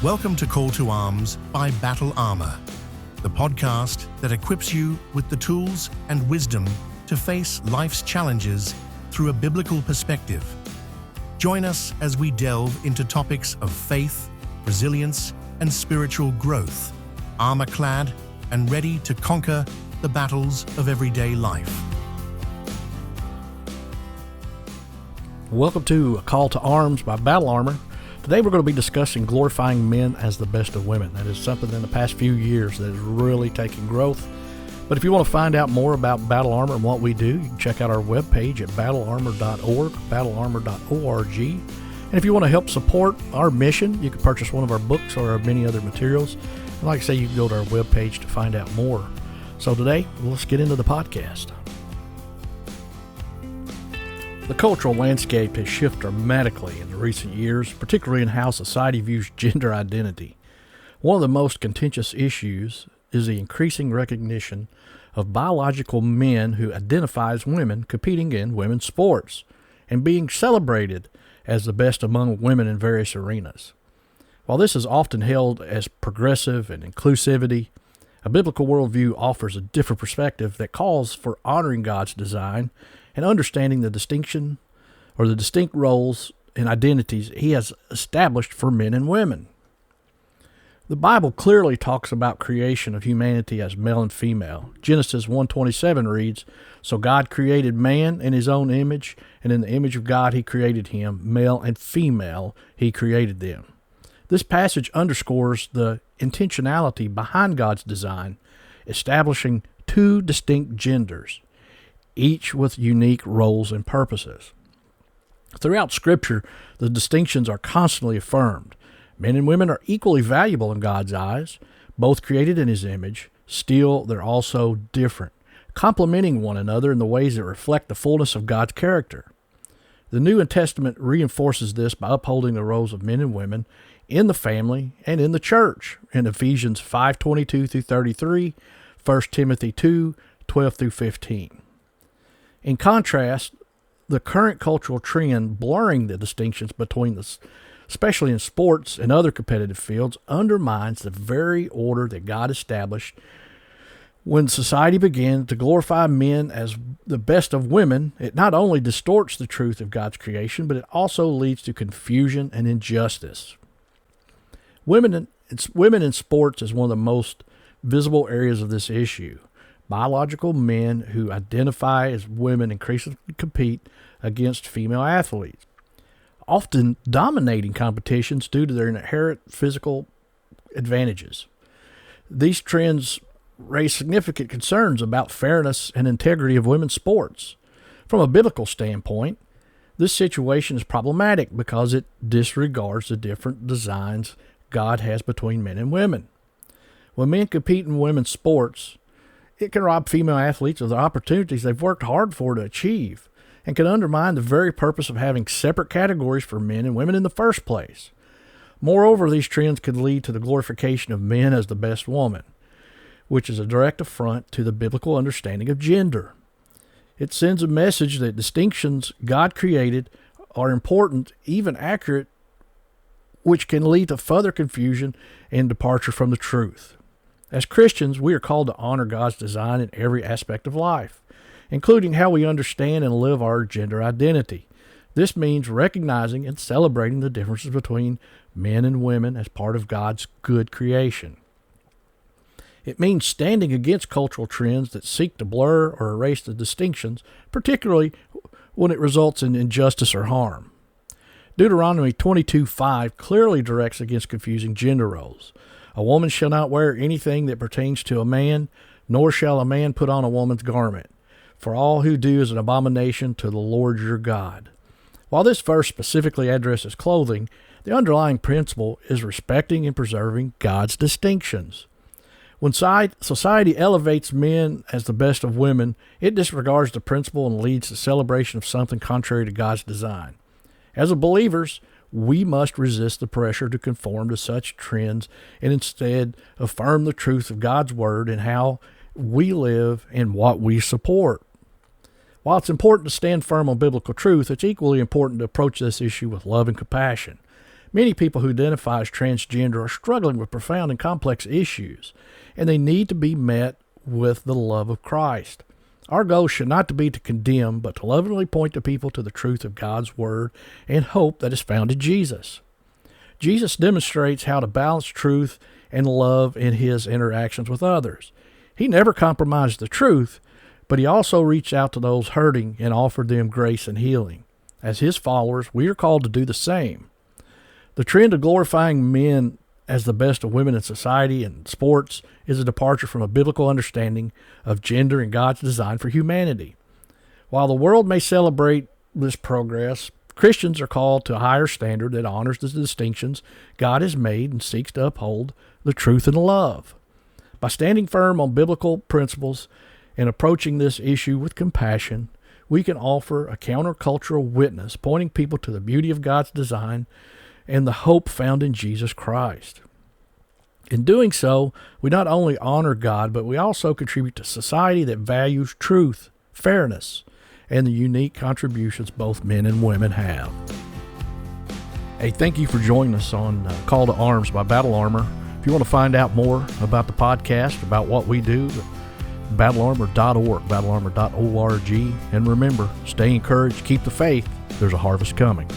Welcome to Call to Arms by Battle Armor, the podcast that equips you with the tools and wisdom to face life's challenges through a biblical perspective. Join us as we delve into topics of faith, resilience, and spiritual growth, armor-clad and ready to conquer the battles of everyday life. Welcome to A Call to Arms by Battle Armor. Today we're going to be discussing glorifying men as the best of women. That is something in the past few years that has really taken growth. But if you want to find out more about Battle Armor and what we do, you can check out our webpage at battlearmor.org, battlearmor.org. And if you want to help support our mission, you can purchase one of our books or our many other materials. And like I say, you can go to our webpage to find out more. So today, let's get into the podcast. The cultural landscape has shifted dramatically in the recent years, particularly in how society views gender identity. One of the most contentious issues is the increasing recognition of biological men who identify as women competing in women's sports and being celebrated as the best among women in various arenas. While this is often held as progressive and inclusivity, a biblical worldview offers a different perspective that calls for honoring God's design and understanding the distinction or the distinct roles and identities he has established for men and women. The Bible clearly talks about creation of humanity as male and female. Genesis 1:27 reads, "So God created man in his own image, and in the image of God he created him, male and female he created them." This passage underscores the intentionality behind God's design, establishing two distinct genders, each with unique roles and purposes. Throughout Scripture, the distinctions are constantly affirmed. Men and women are equally valuable in God's eyes, both created in his image. Still, they're also different, complementing one another in the ways that reflect the fullness of God's character. The New Testament reinforces this by upholding the roles of men and women in the family and in the church in Ephesians 5:22 through 33, 1 Timothy 2:12 through 15. In contrast, the current cultural trend blurring the distinctions between especially in sports and other competitive fields, undermines the very order that God established. When society began to glorify men as the best of women, it not only distorts the truth of God's creation, but it also leads to confusion and injustice. Women in sports is one of the most visible areas of this issue. Biological men who identify as women increasingly compete against female athletes, often dominating competitions due to their inherent physical advantages. These trends raise significant concerns about fairness and integrity of women's sports. From a biblical standpoint, this situation is problematic because it disregards the different designs God has between men and women. When men compete in women's sports, it can rob female athletes of the opportunities they've worked hard for to achieve, and can undermine the very purpose of having separate categories for men and women in the first place. Moreover, these trends could lead to the glorification of men as the best woman, which is a direct affront to the biblical understanding of gender. It sends a message that distinctions God created are important, even accurate, which can lead to further confusion and departure from the truth. As Christians, we are called to honor God's design in every aspect of life, including how we understand and live our gender identity. This means recognizing and celebrating the differences between men and women as part of God's good creation. It means standing against cultural trends that seek to blur or erase the distinctions, particularly when it results in injustice or harm. Deuteronomy 22:5 clearly directs against confusing gender roles. "A woman shall not wear anything that pertains to a man, nor shall a man put on a woman's garment. For all who do is an abomination to the Lord your God." While this verse specifically addresses clothing, the underlying principle is respecting and preserving God's distinctions. When society elevates men as the best of women, it disregards the principle and leads to celebration of something contrary to God's design. As believers, we must resist the pressure to conform to such trends and instead affirm the truth of God's word and how we live and what we support. While it's important to stand firm on biblical truth, it's equally important to approach this issue with love and compassion. Many people who identify as transgender are struggling with profound and complex issues, and they need to be met with the love of Christ. Our goal should not to be to condemn, but to lovingly point the people to the truth of God's Word and hope that is found in Jesus. Jesus demonstrates how to balance truth and love in his interactions with others. He never compromised the truth, but he also reached out to those hurting and offered them grace and healing. As his followers, we are called to do the same. The trend of glorifying men as the best of women in society and sports is a departure from a biblical understanding of gender and God's design for humanity. While the world may celebrate this progress, Christians are called to a higher standard that honors the distinctions God has made and seeks to uphold the truth and love. By standing firm on biblical principles and approaching this issue with compassion, we can offer a countercultural witness, pointing people to the beauty of God's design and the hope found in Jesus Christ. In doing so, we not only honor God, but we also contribute to society that values truth, fairness, and the unique contributions both men and women have. Hey, thank you for joining us on Call to Arms by Battle Armor. If you want to find out more about the podcast, about what we do, battlearmor.org, battlearmor.org. And remember, stay encouraged, keep the faith. There's a harvest coming.